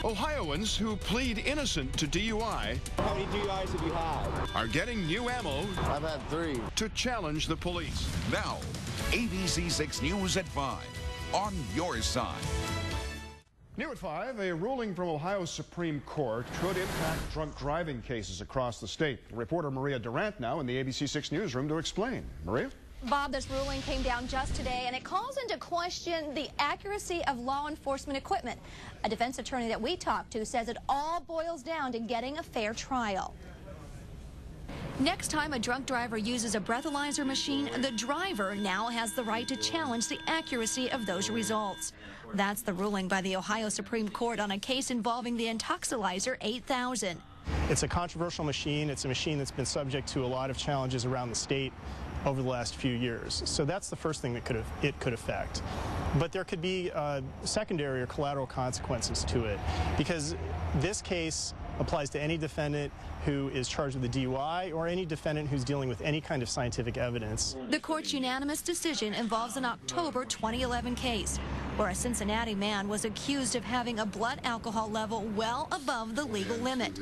Ohioans who plead innocent to DUI How many DUIs have you had? are getting new ammo I've had 3. to challenge the police. Now, ABC6 News at 5, on your side. New at 5, a ruling from Ohio's Supreme Court could impact drunk driving cases across the state. Reporter Maria Durant now in the ABC6 newsroom to explain. Maria? Bob, this ruling came down just today, and it calls into question the accuracy of law enforcement equipment. A defense attorney that we talked to says it all boils down to getting a fair trial. Next time a drunk driver uses a breathalyzer machine, the driver now has the right to challenge the accuracy of those results. That's the ruling by the Ohio Supreme Court on a case involving the Intoxilyzer 8000. It's a controversial machine. It's a machine that's been subject to a lot of challenges around the state over the last few years. So that's the first thing that it could affect. But there could be secondary or collateral consequences to it, because this case applies to any defendant who is charged with a DUI or any defendant who's dealing with any kind of scientific evidence. The court's unanimous decision involves an October 2011 case where a Cincinnati man was accused of having a blood alcohol level well above the legal limit.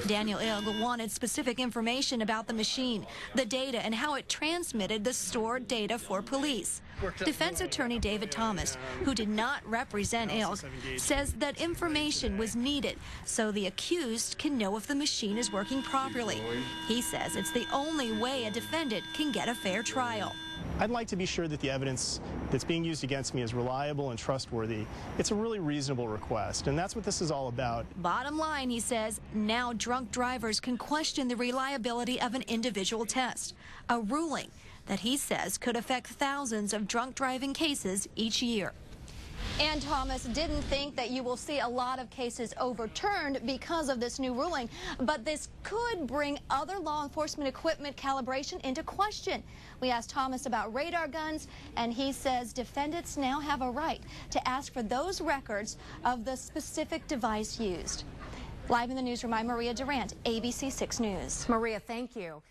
Daniel Ilg wanted specific information about the machine, the data, and how it transmitted the stored data for police. Defense attorney David Thomas, who did not represent Ilg, says that information was needed so the accused can know if the machine is working properly. He says it's the only way a defendant can get a fair trial. I'd like to be sure that the evidence that's being used against me is reliable and trustworthy. It's a really reasonable request, and that's what this is all about. Bottom line, he says, now drunk drivers can question the reliability of an individual test, a ruling that he says could affect thousands of drunk driving cases each year. And Thomas didn't think that you will see a lot of cases overturned because of this new ruling, but this could bring other law enforcement equipment calibration into question. We asked Thomas about radar guns, and he says defendants now have a right to ask for those records of the specific device used. Live in the newsroom, I'm Maria Durant, ABC6 News. Maria, thank you.